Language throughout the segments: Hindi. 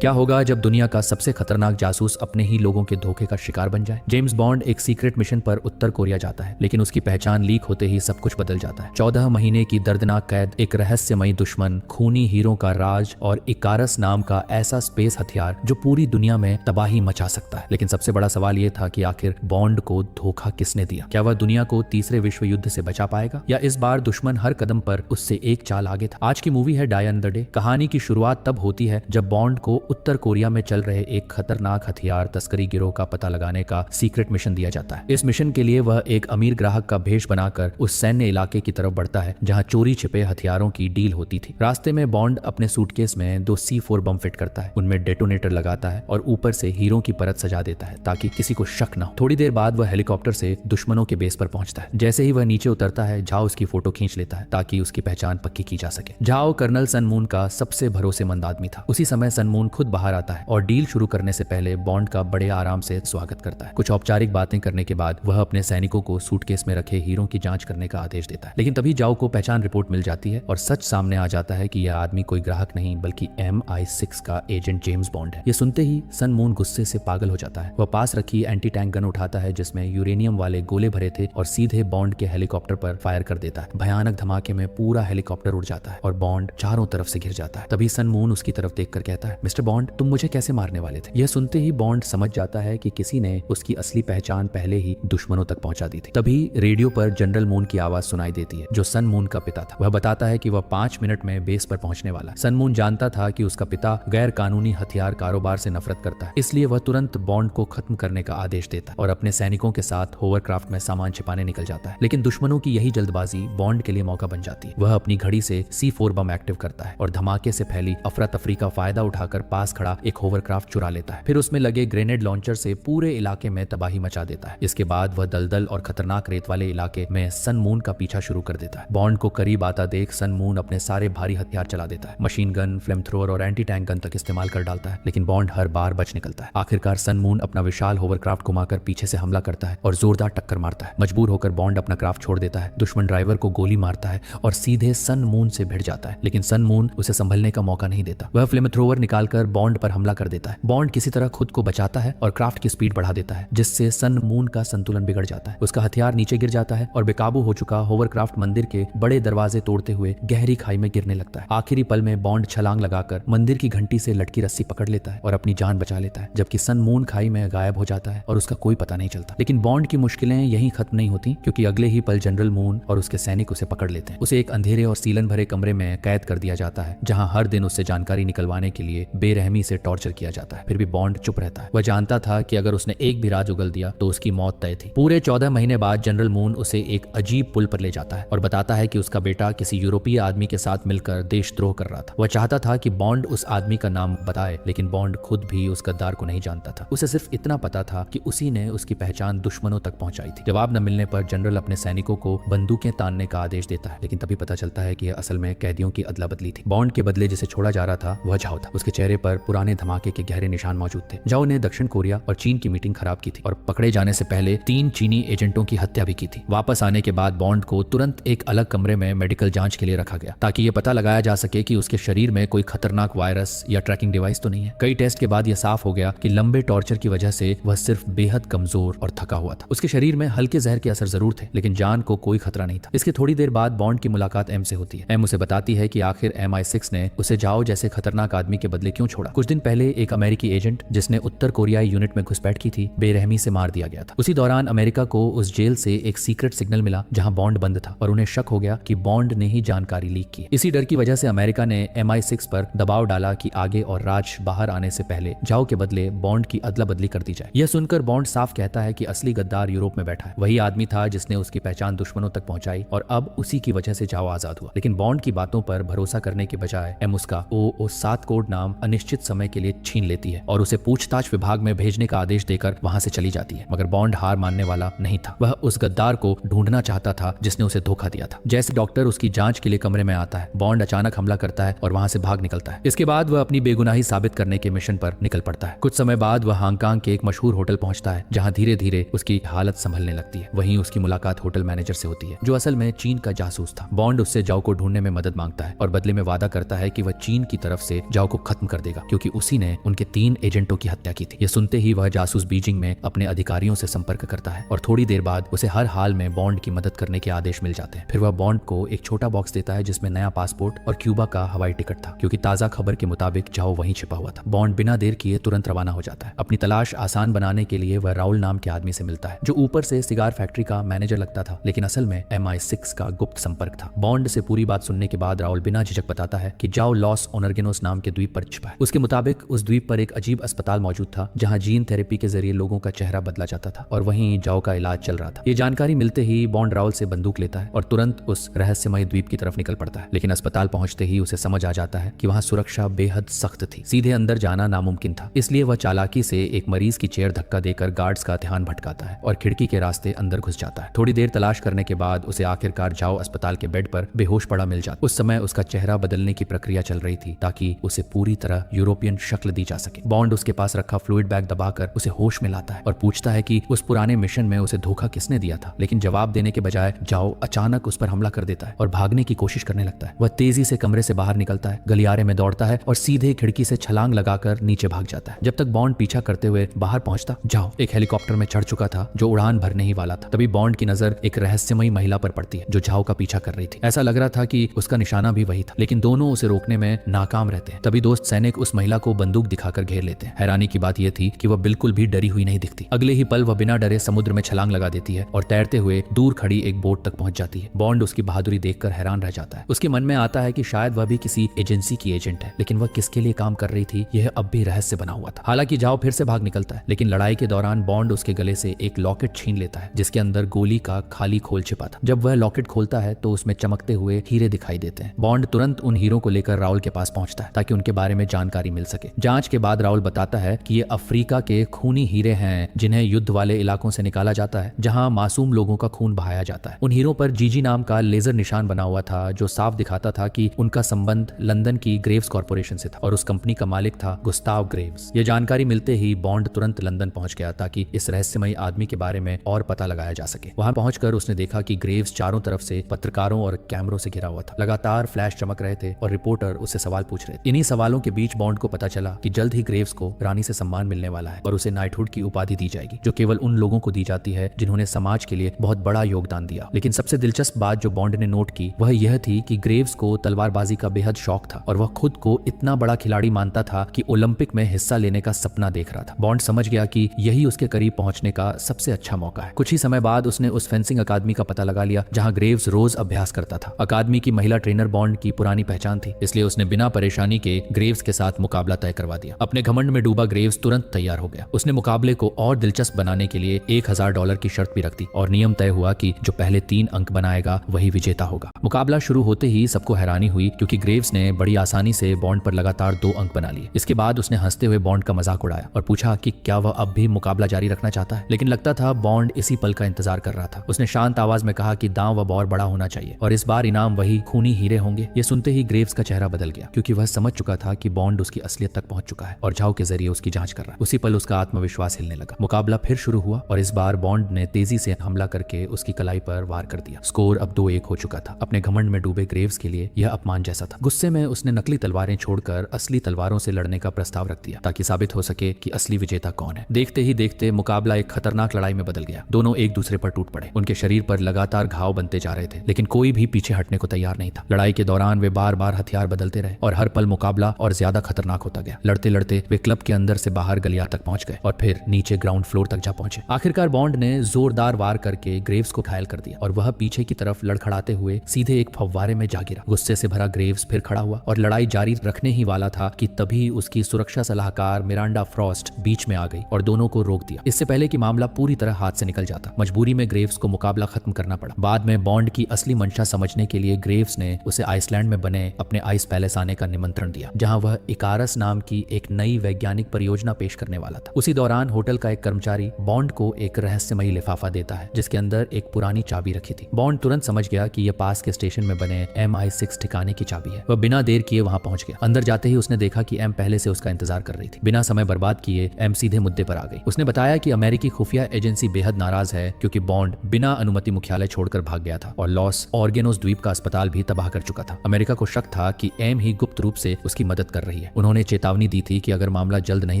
क्या होगा जब दुनिया का सबसे खतरनाक जासूस अपने ही लोगों के धोखे का शिकार बन जाए। जेम्स बॉन्ड एक सीक्रेट मिशन पर उत्तर कोरिया जाता है, लेकिन उसकी पहचान लीक होते ही सब कुछ बदल जाता है। 14 महीने की दर्दनाक कैद, एक रहस्यमयी दुश्मन, खूनी हीरो का राज और इकारस नाम का ऐसा स्पेस हथियार जो पूरी दुनिया में तबाही मचा सकता है। लेकिन सबसे बड़ा सवाल यह था कि आखिर बॉन्ड को धोखा किसने दिया? क्या वह दुनिया को तीसरे विश्व युद्ध से बचा पाएगा, या इस बार दुश्मन हर कदम पर उससे एक चाल आगे था? आज की मूवी है डाई ऑन द डे। कहानी की शुरुआत तब होती है जब बॉन्ड को उत्तर कोरिया में चल रहे एक खतरनाक हथियार तस्करी गिरोह का पता लगाने का सीक्रेट मिशन दिया जाता है। इस मिशन के लिए वह एक अमीर ग्राहक का भेष बनाकर उस सैन्य इलाके की तरफ बढ़ता है जहां चोरी छिपे हथियारों की डील होती थी। रास्ते में बॉन्ड अपने सूटकेस में 2 C4 बम फिट करता है, उनमें डेटोनेटर लगाता है और ऊपर से हीरो की परत सजा देता है ताकि किसी को शक न हो। थोड़ी देर बाद वह हेलीकॉप्टर से दुश्मनों के बेस पर पहुंचता है। जैसे ही वह नीचे उतरता है, झाओ उसकी फोटो खींच लेता है ताकि उसकी पहचान पक्की की जा सके। झाओ कर्नल सन मून का सबसे भरोसेमंद आदमी था। उसी समय सन मून खुद बाहर आता है और डील शुरू करने से पहले बॉन्ड का बड़े आराम से स्वागत करता है। कुछ औपचारिक बातें करने के बाद वह अपने सैनिकों को सूटकेस में रखे हीरो की जांच करने का आदेश देता है। लेकिन तभी जाओ को पहचान रिपोर्ट मिल जाती है और सच सामने आ जाता है कि यह आदमी कोई ग्राहक नहीं बल्कि MI6 का एजेंट जेम्स बॉन्ड है। यह सुनते ही सन मून गुस्से से पागल हो जाता है। वह पास रखी एंटी टैंक गन उठाता है जिसमें यूरेनियम वाले गोले भरे थे और सीधे बॉन्ड के हेलीकॉप्टर पर फायर कर देता है। भयानक धमाके में पूरा हेलीकॉप्टर उड़ जाता है और बॉन्ड चारों तरफ से घिर जाता है। तभी सन मून उसकी तरफ देखकर कहता है, मिस्टर बॉन्ड, तुम मुझे कैसे मारने वाले थे? यह सुनते ही बॉन्ड समझ जाता है कि किसी ने उसकी असली पहचान पहले ही दुश्मनों तक पहुंचा दी थी। तभी रेडियो पर जनरल मून की आवाज सुनाई देती है जो सन मून का पिता था। वह बताता है कि वह 5 मिनट में बेस पर पहुंचने वाला। सन मून जानता था कि उसका पिता गैर कानूनी हथियार कारोबार से नफरत करता है, इसलिए वह तुरंत बॉन्ड को खत्म करने का आदेश देता है और अपने सैनिकों के साथ होवरक्राफ्ट में सामान छिपाने निकल जाता है। लेकिन दुश्मनों की यही जल्दबाजी बॉन्ड के लिए मौका बन जाती है। वह अपनी घड़ी से C4 बम एक्टिव करता है और धमाके से फैली अफरा तफरी का फायदा उठाकर पास खड़ा एक होवरक्राफ्ट चुरा लेता है। फिर उसमें लगे ग्रेनेड लॉन्चर से पूरे इलाके में तबाही मचा देता है। इसके बाद वह दलदल और खतरनाक रेत वाले इलाके में सन मून का पीछा शुरू कर देता है। बॉन्ड को करीब आता देख सन मून अपने सारे भारी हथियार चला देता है। मशीन गन, फ्लेम थ्रोअर और एंटी टैंक गन तक इस्तेमाल कर डालता है, लेकिन बॉन्ड हर बार बच निकलता है। आखिरकार सन मून अपना विशाल होवरक्राफ्ट घुमाकर पीछे से हमला करता है और जोरदार टक्कर मारता है। मजबूर होकर बॉन्ड अपना क्राफ्ट छोड़ देता है। दुश्मन ड्राइवर को गोली मारता है और सीधे सन मून से भिड़ जाता है, लेकिन सन मून उसे संभलने का मौका नहीं देता। वह फ्लेम थ्रोअर निकालकर बॉन्ड पर हमला कर देता है। बॉन्ड किसी तरह खुद को बचाता है और क्राफ्ट की स्पीड बढ़ा देता है, जिससे सन मून का संतुलन बिगड़ जाता है। उसका हथियार नीचे गिर जाता है और बेकाबू हो चुका होवरक्राफ्ट मंदिर के बड़े दरवाजे तोड़ते हुए गहरी खाई में गिरने लगता है। आखिरी पल में बॉन्ड छलांग लगाकर मंदिर की घंटी से लटकी रस्सी पकड़ लेता है और अपनी जान बचा लेता है, जबकि सन मून खाई में गायब हो जाता है और उसका कोई पता नहीं चलता। लेकिन बॉन्ड की मुश्किलें यहीं खत्म नहीं होती, क्योंकि अगले ही पल जनरल मून और उसके सैनिक उसे पकड़ लेते हैं। उसे एक अंधेरे और सीलन भरे कमरे में कैद कर दिया जाता है, जहां हर दिन उससे जानकारी निकलवाने के लिए बेरहमी से टॉर्चर किया जाता है। फिर भी बॉन्ड चुप रहता है। वह जानता था कि अगर उसने एक भी राज उगल दिया तो उसकी मौत तय थी। पूरे 14 महीने बाद जनरल मून उसे एक अजीब पुल पर ले जाता है और बताता है कि उसका बेटा किसी यूरोपीय आदमी के साथ मिलकर देशद्रोह कर रहा था। वह चाहता था कि बॉन्ड उस आदमी का नाम बताए, लेकिन बॉन्ड खुद भी उस गद्दार को नहीं जानता था। उसे सिर्फ इतना पता था कि उसी ने उसकी पहचान दुश्मनों तक पहुंचाई थी। जवाब न मिलने पर जनरल अपने सैनिकों को बंदूकें तानने का आदेश देता है, लेकिन तभी पता चलता है कि यह असल में कैदियों की अदला बदली थी। बॉन्ड के बदले जिसे छोड़ा जा रहा था वह झाओ था। उसके चेहरे पर पुराने धमाके के गहरे निशान मौजूद थे। झाओ ने दक्षिण कोरिया और चीन की मीटिंग खराब की थी और पकड़े जाने से पहले 3 चीनी एजेंटों की हत्या भी की थी। वापस आने के बाद बॉन्ड को तुरंत एक अलग कमरे में मेडिकल जांच के लिए रखा गया, ताकि यह पता लगाया जा सके कि उसके शरीर में कोई खतरनाक वायरस या ट्रैकिंग डिवाइस तो नहीं है। कई टेस्ट के बाद यह साफ हो गया कि लंबे टॉर्चर की वजह से वह सिर्फ बेहद कमजोर और थका हुआ था। उसके शरीर में हल्के जहर के असर जरूर थे, लेकिन जान को कोई खतरा नहीं था। इसके थोड़ी देर बाद बॉन्ड की मुलाकात एम से होती है। एम उसे बताती है कि आखिर MI6 ने उसे जाओ जैसे खतरनाक आदमी के बदले क्यों छोड़ा। कुछ दिन पहले एक अमेरिकी एजेंट जिसने उत्तर कोरियाई यूनिट में घुसपैठ की थी, बेरहमी से मार दिया गया था। उसी दौरान अमेरिका को उस जेल से एक सीक्रेट सिग्नल मिला जहां बॉन्ड बंद था और उन्हें शक हो गया कि बॉन्ड ने ही जानकारी लीक की। इसी डर की वजह से अमेरिका ने MI6 पर दबाव डाला कि आगे और राज बाहर आने से पहले जाओ के बदले बॉन्ड की अदला बदली कर दी जाए। यह सुनकर बॉन्ड साफ कहता है कि असली गद्दार यूरोप में बैठा है। वही आदमी था जिसने उसकी पहचान दुश्मनों तक पहुंचाई और अब उसी की वजह से जाओ आजाद हुआ। लेकिन बॉन्ड की बातों पर भरोसा करने के बजाय एम उसका O7 कोड नाम अनिश्चित समय के लिए छीन लेती है और उसे पूछताछ विभाग में भेजने का आदेश देकर वहां से चली जाती है। मगर बॉन्ड हार मानने वाला नहीं था। वह उस गद्दार को ढूंढना चाहता था जिसने उसे धोखा दिया था। जैसे डॉक्टर उसकी जांच के लिए कमरे में आता है, बॉन्ड अचानक हमला करता है और वहां से भाग निकलता है। इसके बाद वह अपनी बेगुनाही साबित करने के मिशन पर निकल पड़ता है। कुछ समय बाद वह हांगकांग के एक मशहूर होटल पहुंचता है, जहां धीरे धीरे उसकी हालत संभलने लगती है। वहीं उसकी मुलाकात होटल मैनेजर से होती है, जो असल में चीन का जासूस था। बॉन्ड उससे जाओ को ढूंढने में मदद मांगता है और बदले में वादा करता है कि वह चीन की तरफ से जाओ को खत्म कर देगा। देगा क्योंकि उसी ने उनके 3 एजेंटों की हत्या की थी। ये सुनते ही वह जासूस बीजिंग में अपने अधिकारियों से संपर्क करता है और थोड़ी देर बाद उसे हर हाल में बॉन्ड की मदद करने के आदेश मिल जाते हैं। फिर वह बॉन्ड को एक छोटा बॉक्स देता है जिसमें नया पासपोर्ट और क्यूबा का हवाई टिकट था, क्योंकि ताजा खबर के मुताबिक जाओ वहीं छिपा हुआ था। बॉन्ड बिना देर किए तुरंत रवाना हो जाता है। अपनी तलाश आसान बनाने के लिए वह राउल नाम के आदमी से मिलता है जो ऊपर से सिगार फैक्ट्री का मैनेजर लगता था, लेकिन असल में MI6 का गुप्त संपर्क था। बॉन्ड से पूरी बात सुनने के बाद राउल बिना झिझक बताता है कि जाओ लॉस ओनर्गिनोस नाम के द्वीप पर छिपा है। उसके मुताबिक उस द्वीप पर एक अजीब अस्पताल मौजूद था जहां जीन थेरेपी के जरिए लोगों का चेहरा बदला जाता था और वहीं जाओ का इलाज चल रहा था। ये जानकारी मिलते ही बॉन्ड राउल से बंदूक लेता है और तुरंत उस रहस्यमय द्वीप की तरफ निकल पड़ता है, लेकिन अस्पताल पहुंचते ही उसे समझ आ जाता है कि वहां सुरक्षा बेहद सख्त थी। सीधे अंदर जाना नामुमकिन था, इसलिए वह चालाकी से एक मरीज की चेयर धक्का देकर गार्ड्स का ध्यान भटकाता है और खिड़की के रास्ते अंदर घुस जाता है। थोड़ी देर तलाश करने के बाद उसे आखिरकार जाओ अस्पताल के बेड पर बेहोश पड़ा मिल जाता। उस समय उसका चेहरा बदलने की प्रक्रिया चल रही थी ताकि उसे पूरी तरह यूरोपियन शक्ल दी जा सके। बॉन्ड उसके पास रखा फ्लूइड बैग दबाकर उसे होश में लाता है और पूछता है कि उस पुराने मिशन में उसे धोखा किसने दिया था, लेकिन जवाब देने के बजाय जाओ अचानक उस पर हमला कर देता है और भागने की कोशिश करने लगता है। वह तेजी से कमरे से बाहर निकलता है, गलियारे में दौड़ता है और सीधे खिड़की से छलांग लगाकर नीचे भाग जाता है। जब तक बॉन्ड पीछा करते हुए बाहर पहुंचता, जाओ एक हेलीकॉप्टर में चढ़ चुका था जो उड़ान भरने ही वाला था। तभी बॉन्ड की नजर एक रहस्यमयी महिला पर पड़ती है जो जाओ का पीछा कर रही थी। ऐसा लग रहा था कि उसका निशाना भी वही था, लेकिन दोनों उसे रोकने में नाकाम रहते हैं। तभी दोस्त सैनिक उस महिला को बंदूक दिखाकर घेर लेते हैं। हैरानी की बात यह थी कि वह बिल्कुल भी डरी हुई नहीं दिखती। अगले ही पल वह बिना डरे समुद्र में छलांग लगा देती है और तैरते हुए दूर खड़ी एक बोट तक पहुंच जाती है। बॉन्ड उसकी बहादुरी देखकर हैरान रह जाता है। उसके मन में आता है कि शायद वह भी किसी एजेंसी की एजेंट है, लेकिन वह किसके लिए काम कर रही थी यह अब भी रहस्य बना हुआ था। हालांकि जाओ फिर से भाग निकलता है, लेकिन लड़ाई के दौरान बॉन्ड उसके गले से एक लॉकेट छीन लेता है जिसके अंदर गोली का खाली खोल छिपा था। जब वह लॉकेट खोलता है तो उसमें चमकते हुए हीरे दिखाई देते हैं। बॉन्ड तुरंत उन हीरों को लेकर राउल के पास पहुंचता है ताकि उनके बारे में जानकारी मिल सके। जांच के बाद राउल बताता है कि ये अफ्रीका के खूनी हीरे हैं जिन्हें युद्ध वाले इलाकों से निकाला जाता है जहां मासूम लोगों का खून बहाया जाता है। उन हीरों पर जीजी नाम का लेजर निशान बना हुआ था जो साफ दिखाता था कि उनका संबंध लंदन की ग्रेव्स कॉर्पोरेशन से था और उस कंपनी का मालिक था गुस्ताव ग्रेव्स। यह जानकारी मिलते ही बॉन्ड तुरंत लंदन पहुंच गया ताकि इस रहस्यमयी आदमी के बारे में और पता लगाया जा सके। वहां पहुंचकर उसने देखा कि ग्रेव्स चारों तरफ से पत्रकारों और कैमरों से घिरा हुआ था। लगातार फ्लैश चमक रहे थे और रिपोर्टर उससे सवाल पूछ रहे थे। इन्हीं सवालों के बीच बॉन्ड को पता चला कि जल्द ही ग्रेव्स को रानी से सम्मान मिलने वाला है और उसे नाइटहुड की उपाधि दी जाएगी जो केवल उन लोगों को दी जाती है जिन्होंने समाज के लिए बहुत बड़ा योगदान दिया। लेकिन सबसे दिलचस्प बात जो बॉन्ड ने नोट की वह यह थी कि ग्रेव्स को तलवारबाजी का बेहद शौक था और वह खुद को इतना बड़ा खिलाड़ी मानता था कि ओलंपिक में हिस्सा लेने का सपना देख रहा था। बॉन्ड समझ गया कि यही उसके करीब पहुंचने का सबसे अच्छा मौका है। कुछ ही समय बाद उसने उस फेंसिंग अकादमी का पता लगा लिया जहां ग्रेव्स रोज अभ्यास करता था। अकादमी की महिला ट्रेनर बॉन्ड की पुरानी पहचान थी, इसलिए उसने बिना परेशानी के ग्रेव्स के साथ मुकाबला तय करवा दिया। अपने घमंड में डूबा ग्रेव्स तुरंत तैयार हो गया। उसने मुकाबले को और दिलचस्प बनाने के लिए $1000 की शर्त भी रख दी और नियम तय हुआ कि जो पहले 3 अंक बनाएगा वही विजेता होगा। मुकाबला शुरू होते ही सबको हैरानी हुई क्योंकि ग्रेव्स ने बड़ी आसानी से बॉन्ड पर लगातार 2 अंक बना लिए। इसके बाद उसने हंसते हुए बॉन्ड का मजाक उड़ाया और पूछा कि क्या वह अब भी मुकाबला जारी रखना चाहता है, लेकिन लगता था बॉन्ड इसी पल का इंतजार कर रहा था। उसने शांत आवाज में कहा कि दांव अब और बड़ा होना चाहिए और इस बार इनाम वही खूनी हीरे होंगे। ये सुनते ही ग्रेव्स का चेहरा बदल गया क्योंकि वह समझ चुका था कि बॉन्ड उसकी असलियत तक पहुंच चुका है और जाओ के जरिए उसकी जांच कर रहा है। उसी पल उसका आत्मविश्वास हिलने लगा। मुकाबला फिर शुरू हुआ और इस बार बॉन्ड ने तेजी से हमला करके उसकी कलाई पर वार कर दिया। स्कोर अब 2-1 हो चुका था। अपने घमंड में डूबे ग्रेव्स के लिए यह अपमान जैसा था। गुस्से में उसने नकली तलवारें छोड़कर असली तलवारों से लड़ने का प्रस्ताव रख दिया ताकि साबित हो सके कि असली विजेता कौन है। देखते ही देखते मुकाबला एक खतरनाक लड़ाई में बदल गया। दोनों एक दूसरे पर टूट पड़े। उनके शरीर पर लगातार घाव बनते जा रहे थे, लेकिन कोई भी पीछे हटने को तैयार नहीं था। लड़ाई के दौरान वे बार बार हथियार बदलते रहे और हर पल मुकाबला और ज्यादा खतरनाक होता गया। लड़ते लड़ते वे क्लब के अंदर से बाहर गलियार तक पहुंच गए और फिर नीचे ग्राउंड फ्लोर तक जा पहुंचे। आखिरकार बॉन्ड ने जोरदार वार करके ग्रेव्स को घायल कर दिया और वह पीछे की तरफ लड़खड़ाते हुए सीधे एक फव्वारे में जा गिरा। गुस्से से भरा ग्रेव्स फिर खड़ा हुआ और लड़ाई जारी रखने ही वाला था कि तभी उसकी सुरक्षा सलाहकार मिरांडा फ्रॉस्ट बीच में आ गई और दोनों को रोक दिया, इससे पहले कि मामला पूरी तरह हाथ से निकल जाता। मजबूरी में ग्रेव्स को मुकाबला खत्म करना पड़ा। बाद में बॉन्ड की असली मंशा समझने के लिए ग्रेव्स ने उसे आइसलैंड में बने अपने आइस पैलेस आने का निमंत्रण दिया जहां वह इकारस नाम की एक नई वैज्ञानिक परियोजना पेश करने वाला था। उसी दौरान होटल का एक कर्मचारी बॉन्ड को एक रहस्यमयी लिफाफा देता है जिसके अंदर एक पुरानी चाबी रखी थी। बॉन्ड तुरंत समझ गया कि यह पास के स्टेशन में बने MI6 ठिकाने की चाबी है। वह बिना देर किए वहां पहुंच गया। अंदर जाते ही उसने देखा कि एम पहले से उसका इंतजार कर रही थी। बिना समय बर्बाद किए एम सीधे मुद्दे पर आ गई। उसने बताया कि अमेरिकी खुफिया एजेंसी बेहद नाराज है क्योंकि बॉन्ड बिना अनुमति मुख्यालय छोड़कर भाग गया था और लॉस ऑर्गेनोस द्वीप का अस्पताल भी तबाह कर चुका था। अमेरिका को शक था कि एम ही गुप्त रूप से उसकी मदद कर रही है। उन्होंने चेतावनी दी थी कि अगर मामला जल्द नहीं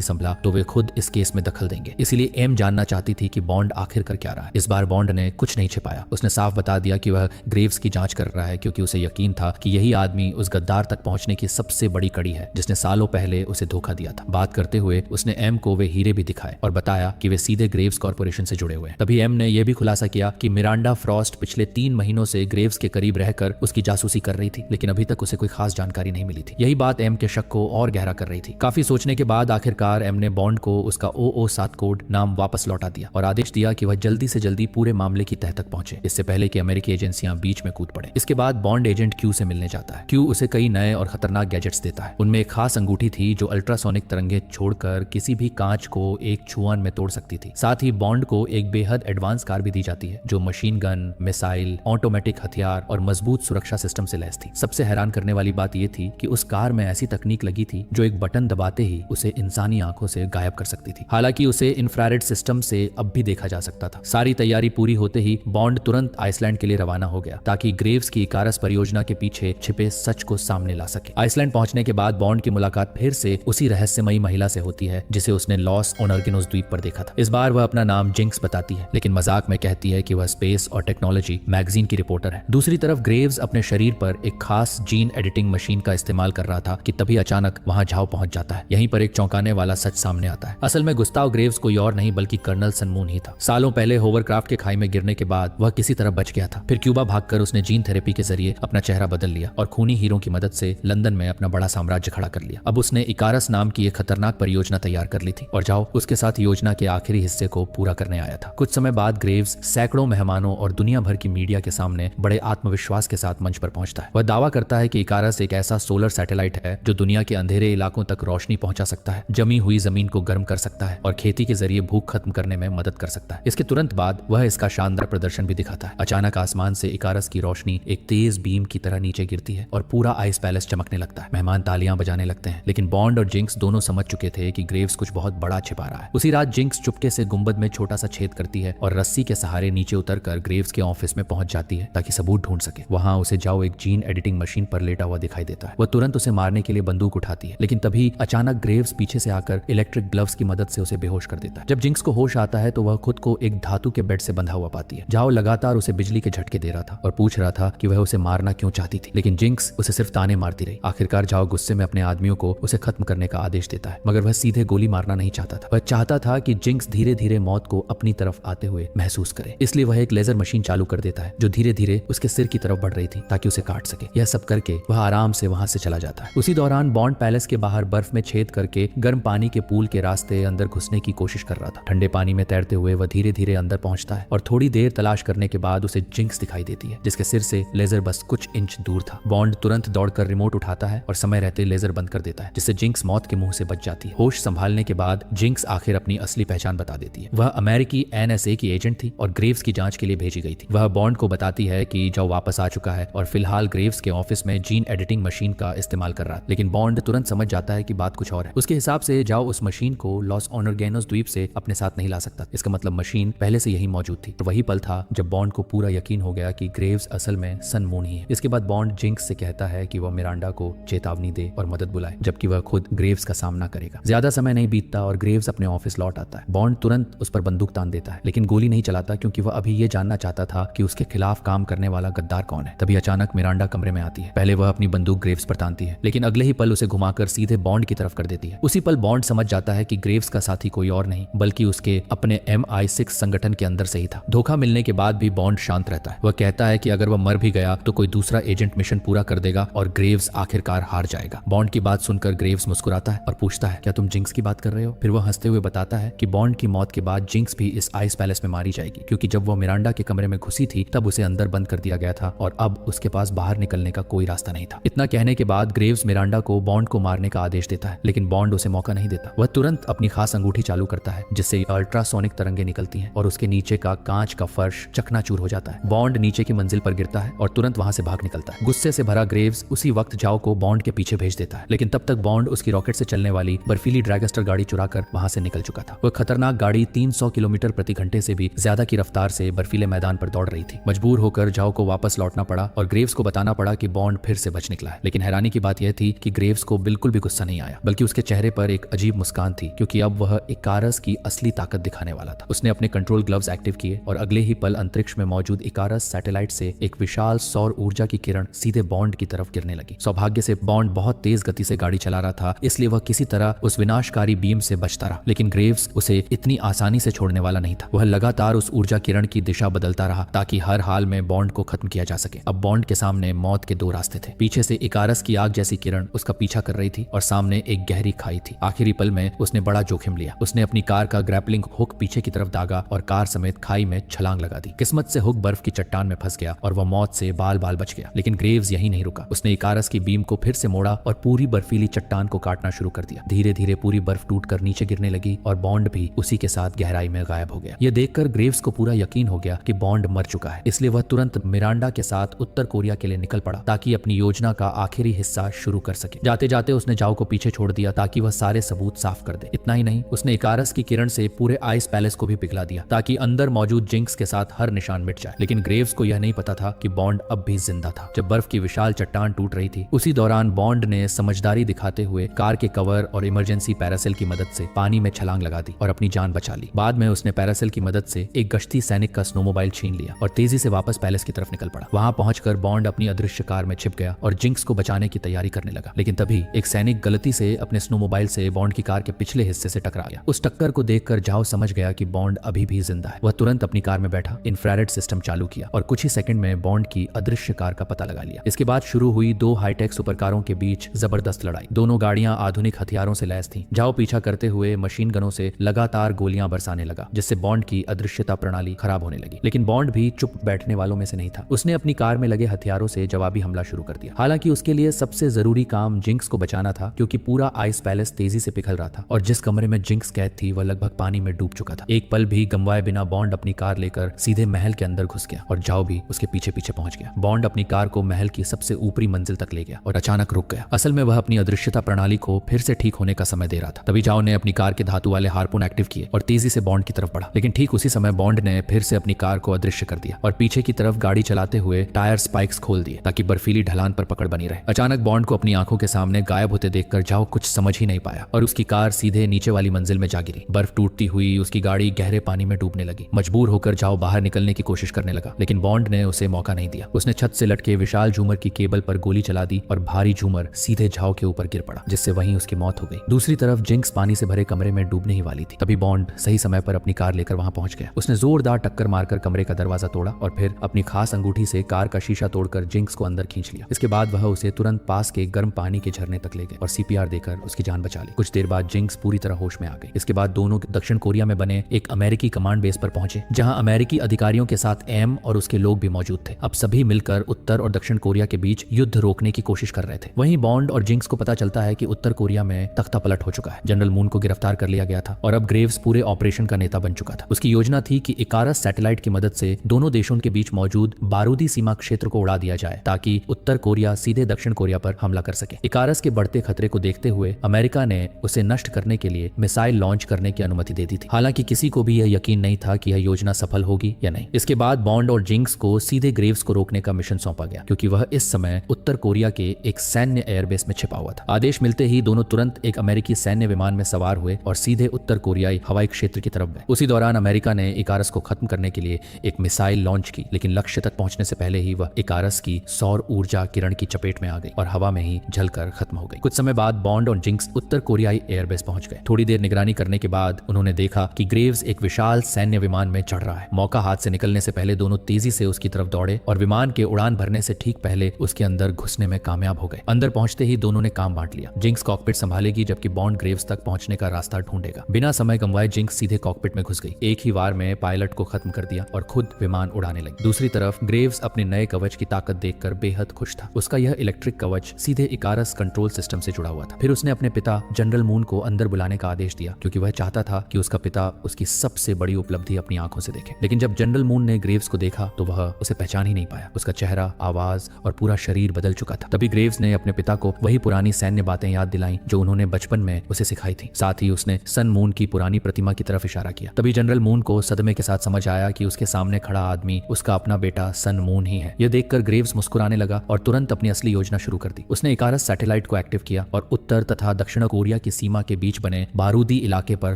संभला तो वे खुद इस केस में दखल देंगे। इसलिए एम जानना चाहती थी कि बॉन्ड आखिर कर क्या रहा है। इस बार बॉन्ड ने कुछ नहीं छिपाया। उसने साफ बता दिया कि वह ग्रेव्स की जांच कर रहा है, क्योंकि उसे यकीन था कि यही आदमी उस गद्दार तक पहुंचने की सबसे बड़ी कड़ी है जिसने सालों पहले उसे धोखा दिया था। बात करते हुए उसने एम को वे हीरे भी दिखाए और बताया कि वे सीधे ग्रेव्स कॉर्पोरेशन से जुड़े हुए हैं। तभी एम ने यह भी खुलासा किया कि मिरांडा फ्रॉस्ट पिछले 3 महीनों से ग्रेव्स के करीब रहकर उसकी जासूसी कर रही थी, लेकिन अभी तक उसे कोई खास जानकारी नहीं मिली थी। यही बात एम के शक को और गहरा कर रही थी। काफी सोचने के बाद आखिरकार एम ने बॉन्ड को उसका OO7 कोड नाम वापस लौटा दिया और आदेश दिया कि वह जल्दी से जल्दी पूरे मामले की तह तक पहुंचे, इससे पहले कि अमेरिकी एजेंसियां बीच में कूद पड़े। इसके बाद बॉन्ड एजेंट क्यू से मिलने जाता है। क्यू उसे कई नए और खतरनाक गैजेट्स देता है। उनमें एक खास अंगूठी थी जो अल्ट्रासोनिक तरंगे छोड़कर किसी भी कांच को एक छुआन में तोड़ सकती थी। साथ ही बॉन्ड को एक बेहद एडवांस कार भी दी जाती है जो मशीन गन, मिसाइल, ऑटोमेटिक हथियार और मजबूत सुरक्षा सिस्टम से लैस थी। सबसे हैरान करने वाली बात यह थी कि उस कार में ऐसी तकनीक लगी थी जो एक बटन दबाते ही उसे इंसानी आंखों से गायब कर सकती थी। हालांकि उसे इंफ्रारेड सिस्टम से अब भी देखा जा सकता था। सारी तैयारी पूरी होते ही बॉन्ड तुरंत आइसलैंड के लिए रवाना हो गया ताकि ग्रेव्स की इकारस परियोजना के पीछे छिपे सच को सामने ला सके। आइसलैंड पहुंचने के बाद बॉन्ड की मुलाकात फिर से उसी रहस्यमयी महिला से होती है जिसे उसने लॉस ओनर्गिनोस द्वीप पर देखा था। इस बार वह अपना नाम जिंक्स बताती है, लेकिन मजाक में कहती है कि वह स्पेस और टेक्नोलॉजी मैगजीन की रिपोर्टर है। दूसरी तरफ ग्रेव्स अपने शरीर पर एक खास जीन एडिटिंग मशीन का इस्तेमाल कर रहा था कि तभी अचानक वहां झाओ पहुंच जाता है। यहीं पर एक चौंकाने वाला सच सामने आता है। असल में गुस्ताव ग्रेव्स कोई और नहीं बल्कि कर्नल सन मून ही था। सालों पहले होवरक्राफ्ट के खाई में गिरने के बाद वह किसी तरह बच गया था। फिर क्यूबा भागकर उसने जीन थेरेपी के जरिए अपना चेहरा बदल लिया और खूनी हीरों की मदद से लंदन में अपना बड़ा साम्राज्य खड़ा कर लिया। अब उसने इकारस नाम की एक खतरनाक परियोजना तैयार कर ली थी और जाओ उसके साथ योजना के आखिरी हिस्से को पूरा करने आया था। कुछ समय बाद ग्रेव्स सैकड़ों मेहमानों और दुनिया भर की मीडिया के सामने बड़े आत्मविश्वास के साथ मंच पर पहुंचता है। वह दावा करता है कि इकारस एक ऐसा सोलर सैटेलाइट है जो दुनिया के अंधेरे इलाकों तक रोशनी पहुंचा सकता है, जमी हुई जमीन को गर्म कर सकता है और खेती के जरिए भूख खत्म करने में मदद कर सकता है। इसके तुरंत बाद वह इसका शानदार प्रदर्शन भी दिखाता है। अचानक आसमान से इकारस की रोशनी एक तेज बीम की तरह नीचे गिरती है और पूरा आइस पैलेस चमकने लगता है। मेहमान तालियां बजाने लगते हैं, लेकिन बॉन्ड और जिंक्स दोनों समझ चुके थे कि ग्रेव्स कुछ बहुत बड़ा छिपा रहा है। उसी रात जिंक्स चुपके से गुंबद में छोटा सा छेद करती है और रस्सी के सहारे नीचे उतरकर ग्रेव्स के ऑफिस में पहुंच जाती है ताकि सबूत ढूंढ सके। वहां उसे जाओ एक जीन एडिटिंग मशीन पर लेटा हुआ दिखाई देता है। वह तुरंत उसे मारने के लिए बंदूक उठाती है, लेकिन तभी अचानक ग्रेव्स पीछे से आकर इलेक्ट्रिक ग्लव्स की मदद से उसे बेहोश कर देता है। जब जिंक्स को होश आता है तो वह खुद को एक धातु के बेड से बंधा हुआ पाती है। जाओ लगातार उसे बिजली के झटके दे रहा था और पूछ रहा था कि वह उसे मारना क्यों चाहती थी, लेकिन जिंक्स उसे सिर्फ ताने मारती रही। आखिरकार जाओ गुस्से में अपने आदमियों को उसे खत्म करने का आदेश देता है, मगर वह सीधे गोली मारना नहीं चाहता था। वह चाहता था कि जिंक्स धीरे धीरे मौत को अपनी तरफ आते हुए महसूस करे। इसलिए वह एक लेजर मशीन चालू कर देता है जो धीरे धीरे उसके सिर की तरफ बढ़ रही थी ताकि उसे काट सके। यह सब करके वह आराम से वहां से चला जाता है। उसी दौरान बॉन्ड पैलेस के बाहर बर्फ में छेद करके गर्म पानी के पूल के रास्ते अंदर घुसने की कोशिश कर रहा था। ठंडे पानी में तैरते हुए वह धीरे धीरे अंदर पहुंचता है और थोड़ी देर तलाश करने के बाद उसे जिंक्स दिखाई देती है जिसके सिर से लेजर बस कुछ इंच दूर था। बॉन्ड तुरंत दौड़कर रिमोट उठाता है और समय रहते लेजर बंद कर देता है, जिससे जिंक्स मौत के मुंह से बच जाती है। होश संभालने के बाद जिंक्स आखिर अपनी असली पहचान बता देती है। वह अमेरिकी NSA की एजेंट थी और ग्रेव्स की जांच के लिए भेजी गई थी। वह बॉन्ड को बताती है कि जो वापस आ चुका है और फिलहाल ग्रेव्स के ऑफिस में जीन एडिटिंग मशीन का इस्तेमाल कर रहा है, लेकिन बॉन्ड तुरंत समझ जाता है कि बात कुछ और है। उसके हिसाब से जाओ उस मशीन को लॉस ओनर्गिनोस द्वीप से अपने साथ नहीं ला सकता। इसका मतलब मशीन पहले से यही मौजूद थी। तो वही पल था जब बॉन्ड को पूरा यकीन हो गया कि ग्रेव्स असल में सन मून ही है। इसके बाद बॉन्ड जिंक्स से कहता है कि वह मिरांडा को चेतावनी दे और मदद बुलाए, जबकि वह खुद ग्रेव्स का सामना करेगा। ज्यादा समय नहीं बीतता और ग्रेव्स अपने ऑफिस लौट आता है। बॉन्ड तुरंत उस पर बंदूक तान देता है, लेकिन गोली नहीं चलाता क्योंकि वह अभी ये जानना चाहता था कि उसके खिलाफ काम करने वाला गद्दार कौन है। तभी अचानक मिरांडा कमरे में आती है। पहले वह अपनी बंदूक ग्रेव्स पर तानती है, लेकिन अगले ही पल उसे घुमाकर सीधे बॉन्ड की तरफ कर देती है। उसी पल बॉन्ड समझ जाता है कि ग्रेव्स का साथी कोई और नहीं बल्कि उसके अपने MI6 संगठन के अंदर से ही था। धोखा मिलने के बाद भी बॉन्ड शांत रहता है। वह कहता है कि अगर वह मर भी गया तो कोई दूसरा एजेंट मिशन पूरा कर देगा और ग्रेव्स आखिरकार हार जाएगा। बॉन्ड की बात सुनकर ग्रेव्स मुस्कुराता है और पूछता है, क्या तुम जिंक्स की बात कर रहे हो? फिर वह हंसते हुए बताता है कि बॉन्ड की मौत के बाद जिंक्स भी इस आइस पैलेस में मारी जाएगी, क्योंकि जब वह मिरांडा के कमरे में घुसी थी तब उसे अंदर बंद कर दिया गया था और अब उसके पास बाहर निकलने का कोई रास्ता नहीं था। इतना कहने के बाद ग्रेव्स मिरांडा को बॉन्ड को मारने का आदेश देता है, लेकिन बॉन्ड उसे मौका नहीं देता। वह तुरंत अपनी खास अंगूठी चालू करता है जिससे अल्ट्रासोनिक तरंगे निकलती हैं और उसके नीचे का कांच का फर्श चकनाचूर हो जाता है। बॉन्ड नीचे की मंजिल पर गिरता है और तुरंत वहां से भाग निकलता है। गुस्से से भरा ग्रेव्स उसी वक्त जाओ को बॉन्ड के पीछे भेज देता है, लेकिन तब तक बॉन्ड उसकी रॉकेट से चलने वाली बर्फीली ड्रैगस्टर गाड़ी चुराकर वहां से निकल चुका था। वह खतरनाक गाड़ी 300 किलोमीटर प्रति घंटे से भी ज्यादा की रफ्तार से बर्फीले मैदान पर दौड़ रही थी। मजबूर होकर जाओ को वापस लौटना पड़ा और ग्रेव्स को बताना पड़ा कि बॉन्ड फिर से बच निकला है। लेकिन हैरानी की बात यह थी कि ग्रेव्स को बिल्कुल भी गुस्सा नहीं आया, बल्कि उसके चेहरे पर एक अजीब मुस्कान थी, क्योंकि अब वह इकारस की असली ताकत दिखाने वाला था। उसने अपने कंट्रोल ग्लव्स एक्टिव किए और अगले ही पल अंतरिक्ष में मौजूद इकारस सैटेलाइट से एक विशाल सौर ऊर्जा की किरण सीधे बॉन्ड की तरफ गिरने लगी। सौभाग्य से बॉन्ड बहुत तेज गति से गाड़ी चला रहा था, इसलिए वह किसी तरह उस विनाशकारी बीम से बचता रहा, लेकिन ग्रेव्स उसे इतनी आसानी से छोड़ने वाला नहीं था। वह लगातार उस ऊर्जा किरण की दिशा बदलता रहा ताकि हर हाल में बॉन्ड को खत्म किया जा सके। अब बॉन्ड के सामने मौत के दो रास्ते थे। पीछे से इकारस की आग जैसी किरण उसका पीछा कर रही थी और सामने एक गहरी खाई थी। आखिरी पल में उसने बड़ा जोखिम लिया। उसने अपनी कार का ग्रैपलिंग हुक पीछे की तरफ दागा और कार समेत खाई में छलांग लगा दी। किस्मत से हुक बर्फ की चट्टान में फंस गया और वह मौत से बाल बाल बच गया। लेकिन ग्रेव्स यही नहीं रुका। उसने इकारस की बीम को फिर से मोड़ा और पूरी बर्फीली चट्टान को काटना शुरू कर दिया। धीरे धीरे पूरी बर्फ टूटकर नीचे गिरने लगी और बॉन्ड भी उसी के साथ गहराई में गायब हो गया। यह देखकर ग्रेव्स को पूरा यकीन हो गया कि बॉन्ड मर चुका है, इसलिए वह तुरंत मिरांडा के साथ उत्तर कोरिया के लिए निकल पड़ा ताकि अपनी योजना का आखिरी हिस्सा शुरू कर सके। जाते जाते उसने जाओ को पीछे छोड़ दिया ताकि वह सारे सबूत साफ कर दे। इतना ही नहीं, उसने इकारस की किरण से पूरे आइस पैलेस को भी पिघला दिया ताकि अंदर मौजूद जिंक्स के साथ हर निशान मिट जाए। लेकिन ग्रेव्स को यह नहीं पता था कि बॉन्ड अब भी जिंदा था। जब बर्फ की विशाल चट्टान टूट रही थी, उसी दौरान बॉन्ड ने समझदारी दिखाते हुए कार के कवर और इमरजेंसी पैरासेल की मदद से पानी में छलांग लगा दी और अपनी जान बचा ली। बाद में उसने पैरासेल की मदद से एक गश्ती सैनिक का स्नोमोबाइल छीन लिया और तेजी से वापस पैलेस की तरफ निकल पड़ा। वहां पहुंचकर बॉन्ड अपनी अदृश्य कार में छिप गया और जिंक्स को बचाने की तैयारी करने लगा। लेकिन तभी एक सैनिक गलती से अपने स्नोमोबाइल से बॉन्ड की कार के पिछले हिस्से से टकरा गया। उस टक्कर को देखकर जाओ समझ गया कि बॉन्ड अभी भी जिंदा है। वह तुरंत अपनी कार में बैठा, इंफ्रारेड सिस्टम चालू किया और कुछ ही सेकंड में बॉन्ड की अदृश्य कार का पता लगा लिया। इसके बाद शुरू हुई दो हाईटेक सुपरकारों के बीच जबरदस्त लड़ाई। दोनों गाड़ियां आधुनिक हथियारों से लैस थीं। जाओ पीछा करते हुए मशीन गनों से लगातार गोलियां बरसाने लगा, जिससे बॉन्ड की अदृश्यता प्रणाली खराब होने लगी। लेकिन बॉन्ड भी चुप बैठने वालों में से नहीं था। उसने अपनी कार में लगे हथियारों से जवाबी हमला शुरू कर दिया। हालांकि उसके लिए सबसे जरूरी काम जिंक्स को बचाना था, क्योंकि पूरा आइस पैलेस तेजी से पिघल रहा था और जिस कमरे में जिंक्स कैद थी वह लगभग पानी में डूब चुका था। एक पल भी गंवाए बिना बॉन्ड अपनी कार लेकर सीधे महल के अंदर घुस गया और जाओ भी उसके पीछे पीछे पहुंच गया। बॉन्ड अपनी कार को महल की सबसे ऊपरी मंजिल तक ले गया और अचानक रुक गया। असल में वह अपनी अदृश्यता प्रणाली को फिर से ठीक होने का समय दे रहा था। तभी जाओ ने अपनी कार के धातु वाले हार्पून एक्टिव किए और तेजी से बॉन्ड की तरफ बढ़ा। लेकिन ठीक उसी समय बॉन्ड ने फिर से अपनी कार को अदृश्य कर दिया और पीछे की तरफ गाड़ी चलाते हुए टायर स्पाइक्स खोल दिए ताकि बर्फीली ढलान पर पकड़ बनी रहे। अचानक बॉन्ड को अपनी आंखों के सामने गायब होते देखकर जाओ कुछ समझ ही नहीं पाया और उसकी कार सीधे नीचे वाली मंजिल में जा गिरी। बर्फ टूटती हुई उसकी गाड़ी गहरे पानी में डूबने लगी। मजबूर होकर जाओ बाहर निकलने की कोशिश करने लगा, लेकिन बॉन्ड ने उसे मौका नहीं दिया। उसने छत से लटके विशाल झूमर की केबल पर गोली चला दी और भारी झूमर सीधे जाओ के ऊपर गिर पड़ा, जिससे वहीं उसकी मौत हो गई। दूसरी तरफ जिंक्स पानी से भरे कमरे में डूबने ही वाली थी। तभी बॉन्ड सही समय पर अपनी कार लेकर वहां पहुंच गया। उसने जोरदार टक्कर मारकर कमरे का दरवाजा तोड़ा और फिर अपनी खास अंगूठी से कार का शीशा तोड़कर जिंक्स को अंदर खींच लिया। इसके बाद वह उसे तुरंत पास के गर्म पानी के झरने तक ले गए और सीपीआर देकर उसकी जान बचा ली। कुछ देर बाद जिंक्स पूरी तरह होश में आ गई। इसके बाद दोनों दक्षिण कोरिया में बने एक अमेरिकी कमांड बेस पर पहुंचे, जहां अमेरिकी अधिकारियों के साथ एम और उसके लोग भी मौजूद थे। अब सभी मिलकर उत्तर और दक्षिण कोरिया के बीच युद्ध रोकने की कोशिश कर रहे थे। वहीं बॉन्ड और जिंक्स को पता चलता है कि उत्तर कोरिया में तख्ता पलट हो चुका है। जनरल मून को गिरफ्तार कर लिया गया था और अब ग्रेव्स पूरे ऑपरेशन का नेता बन चुका था। उसकी योजना थी कि इकारस सैटेलाइट की मदद से दोनों देशों के बीच मौजूद बारूदी सीमा क्षेत्र को उड़ा दिया जाए ताकि उत्तर कोरिया सीधे दक्षिण कोरिया पर हमला कर सके। इकारस के बढ़ते खतरे को देखते हुए अमेरिका ने उसे नष्ट करने के लिए मिसाइल लॉन्च करने की अनुमति दे दी थी। हालांकि किसी को भी यह यकीन नहीं था कि यह योजना सफल होगी या नहीं। इसके बाद बॉन्ड और जिंक्स को सीधे ग्रेव्स को रोकने का मिशन सौंपा गया, क्योंकि वह इस समय उत्तर कोरिया के एक सैन्य एयरबेस में छिपा हुआ था। आदेश मिलते ही दोनों तुरंत एक अमेरिकी सैन्य विमान में सवार हुए और सीधे उत्तर कोरियाई हवाई क्षेत्र की तरफ गए। उसी दौरान अमेरिका ने इकारस को खत्म करने के लिए एक मिसाइल लॉन्च की, लेकिन लक्ष्य तक पहुंचने से पहले ही वह इकारस की सौर ऊर्जा किरण की चपेट में आ गई और हवा में ही जलकर खत्म हो गई। कुछ समय बाद बॉन्ड और जिंक्स उत्तर कोरियाई एयरबेस पहुंच गए। थोड़ी देर निगरानी करने के बाद उन्होंने देखा कि ग्रेव्स एक विशाल सैन्य विमान में चढ़ रहा है। मौका हाथ से निकलने से पहले दोनों तेजी से उसकी तरफ दौड़े और विमान के उड़ान भरने से ठीक पहले उसके अंदर घुसने में कामयाब हो गए। अंदर पहुंचते ही दोनों ने काम बांट लिया। जिंक्स कॉकपिट संभालेगी जबकि बॉन्ड ग्रेव्स तक पहुंचने का रास्ता ढूंढेगा। बिना समय गंवाए जिंक्स सीधे कॉकपिट में घुस गई। एक ही वार में पायलट को खत्म कर दिया और खुद विमान उड़ाने लगी। दूसरी तरफ ग्रेव्स अपने नए कवच की ताकत देखकर बेहद खुश था। उसका यह इलेक्ट्रिक कवच सीधे इकारस कंट्रोल सिस्टम से जुड़ा हुआ था। फिर उसने अपने पिता जनरल मून को अंदर बुलाने का आदेश दिया, क्योंकि वह चाहता था कि उसका पिता उसकी सबसे बड़ी उपलब्धि अपनी आंखों से देखे। लेकिन जब जनरल मून ने ग्रेव्स को देखा तो वह उसे पहचान ही नहीं पाया। उसका चेहरा, आवाज और पूरा शरीर बदल चुका था। तभी ग्रेव्स ने अपने पिता को वही पुरानी सैन्य बातें याद दिलाई जो उन्होंने बचपन में उसे सिखाई थी। साथ ही उसने सन मून की पुरानी प्रतिमा की तरफ इशारा किया। तभी जनरल मून को सदमे के साथ समझ आया कि उसके सामने खड़ा आदमी उसका अपना बेटा सन मून ही है। यह देखकर ग्रेव्स मुस्कुराने लगा और तुरंत अपनी असली योजना शुरू कर दी। उसने इकारस सैटेलाइट सैटेलाइट को एक्टिव किया और उत्तर तथा दक्षिण कोरिया की सीमा के बीच बने बारूदी इलाके पर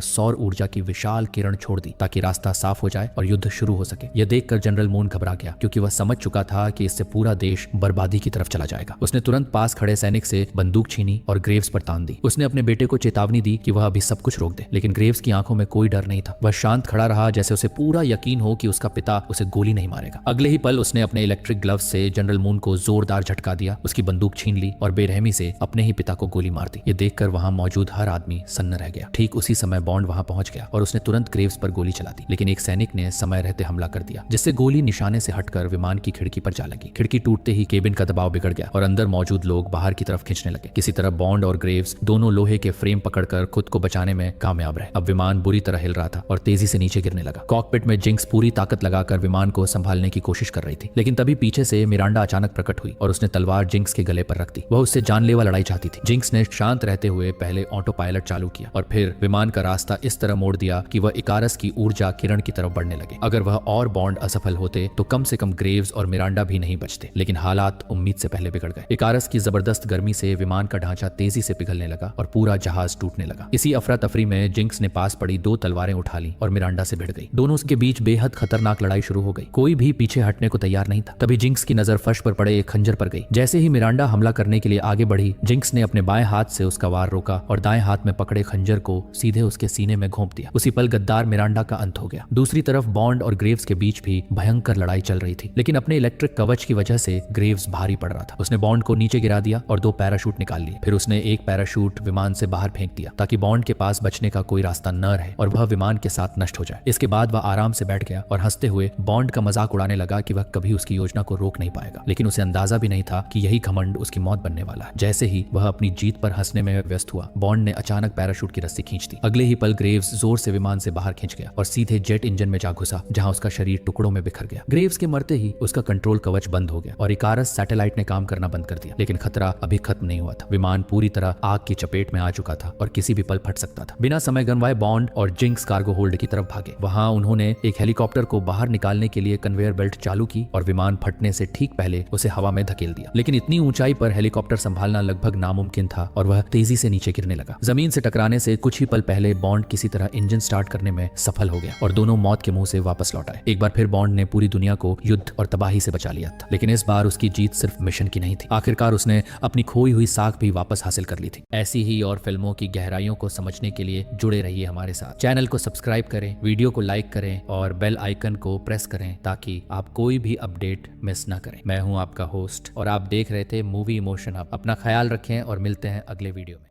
सौर ऊर्जा की विशाल किरण छोड़ दी ताकि रास्ता साफ हो जाए और युद्ध शुरू हो सके। यह देखकर जनरल मून घबरा गया क्योंकि वह समझ चुका था कि इससे पूरा देश बर्बादी की तरफ चला जाएगा। उसने तुरंत पास खड़े सैनिक से बंदूक छीनी और ग्रेव्स पर तान दी। उसने अपने बेटे को चेतावनी दी कि वह अभी सब कुछ रोक दे, लेकिन ग्रेव्स की आंखों में कोई डर नहीं था। वह शांत खड़ा रहा जैसे उसे पूरा यकीन हो कि उसका पिता उसे गोली नहीं मारेगा। अगले ही पल उसने अपने इलेक्ट्रिक ग्लव्स से जनरल मून को जोरदार झटका दिया, उसकी बंदूक छीन ली और बेरहमी से अपने ही पिता को गोली मार दी। ये देखकर वहां मौजूद हर आदमी सन्न रह गया। ठीक उसी समय बॉन्ड वहां पहुंच गया और उसने तुरंत ग्रेव्स पर गोली चला दी, लेकिन एक सैनिक ने समय रहते हमला कर दिया जिससे गोली निशाने से हटकर विमान की खिड़की पर जा लगी। खिड़की टूटते ही केबिन का दबाव बिगड़ गया और अंदर मौजूद लोग बाहर की तरफ खींचने लगे। किसी तरह बॉन्ड और ग्रेव्स दोनों लोहे के फ्रेम पकड़कर खुद को बचाने में कामयाब रहे। अब विमान बुरी तरह हिल रहा था और तेजी से नीचे गिरने लगा। कॉकपिट में जिंक्स पूरी ताकत लगाकर विमान को संभालने की कोशिश कर रही थी, लेकिन तभी पीछे से मिरांडा अचानक प्रकट हुई और उसने तलवार जिंक्स के गले पर रख दी। वह उससे जानलेवा लड़ाई चाहती थी। जिंक्स ने शांत रहते हुए पहले ऑटो पायलट चालू किया और फिर विमान का रास्ता इस तरह मोड़ दिया कि वह इकारस की ऊर्जा किरण की तरफ बढ़ने लगे। अगर वह और बॉन्ड असफल होते तो कम से कम ग्रेव्स और मिरांडा भी नहीं बचते, लेकिन हालात उम्मीद से पहले बिगड़ गए। इकारस की जबरदस्त गर्मी से विमान का ढांचा तेजी से पिघलने लगा और पूरा जहाज टूटने लगा। इसी अफरा तफरी में जिंक्स ने पास पड़ी 2 तलवारें उठा ली और मिरांडा से भिड़ गई। दोनों के बीच बेहद खतरनाक लड़ाई शुरू हो गई। कोई भी पीछे हटने को तैयार नहीं था। तभी जिंक्स की नजर फर्श पर पड़े एक खंजर पर गई। जैसे ही मिरांडा हमला करने के लिए आगे बढ़ी, जिंक्स ने अपने बाएं हाथ से उसका वार रोका और दाएं हाथ में पकड़े खंजर को सीधे उसके सीने में घोंप दिया। उसी पल गद्दार मिरांडा का अंत हो गया। दूसरी तरफ बॉन्ड और ग्रेव्स के बीच भी भयंकर लड़ाई चल रही थी, लेकिन अपने इलेक्ट्रिक कवच की वजह से ग्रेव्स भारी पड़ रहा था। उसने बॉन्ड को नीचे गिरा दिया और 2 पैराशूट निकाल लिए। फिर उसने एक पैराशूट विमान से बाहर फेंक दिया ताकि बॉन्ड के पास बचने का कोई रास्ता न रहे और वह विमान के साथ नष्ट हो जाए। इसके बाद वह आराम से बैठ गया और हंसते हुए बॉन्ड का मजाक उड़ाने लगा कि वह कभी उसकी योजना को रोक नहीं पाएगा, लेकिन उसे अंदाजा भी नहीं था कि यही घमंड उसकी मौत बनने वाला है। जैसे ही वह अपनी जीत पर हंसने में व्यस्त हुआ, बॉन्ड ने अचानक पैराशूट की रस्सी खींच दी। अगले ही पल ग्रेव्स जोर से विमान से बाहर खींच गया और सीधे जेट इंजन में जा घुसा, जहां उसका शरीर टुकड़ों में बिखर गया। ग्रेव्स के मरते ही उसका कंट्रोल कवच बंद हो गया और इकारस सैटेलाइट ने काम करना बंद कर दिया, लेकिन खतरा अभी खत्म नहीं हुआ था। विमान पूरी तरह आग की चपेट में आ चुका था और किसी भी पल फट सकता था। बिना समय गंवाए बॉन्ड और जिंक्स कार्गो होल्ड की तरफ भागे। वहां उन्होंने एक हेलीकॉप्टर को बाहर निकालने के लिए कन्वेयर बेल्ट चालू की और विमान फटने से ठीक पहले उसे हवा में धकेल दिया। लेकिन इतनी ऊंचाई पर हेलीकॉप्टर संभालना लगभग नामुमकिन था और वह तेजी से नीचे गिरने लगा। जमीन से टकराने से कुछ ही पल पहले बॉन्ड किसी तरह इंजन स्टार्ट करने में सफल हो गया और दोनों मौत के मुंह से वापस लौट आए। एक बार फिर बॉन्ड ने पूरी दुनिया को युद्ध और तबाही से बचा लिया था, लेकिन इस बार उसकी जीत सिर्फ मिशन की नहीं थी। आखिरकार उसने अपनी खोई हुई साख भी वापस हासिल कर ली थी। ऐसी ही और फिल्मों की गहराइयों को समझने के लिए जुड़े रहिए हमारे साथ। चैनल को सब्सक्राइब करें, वीडियो को लाइक करें और बेल आइकन को प्रेस करें ताकि आप कोई भी अपडेट मिस ना करें। मैं हूं आपका होस्ट और आप देख रहे थे मूवी इमोशन हब। अपना ख्याल रखें और मिलते हैं अगले वीडियो में।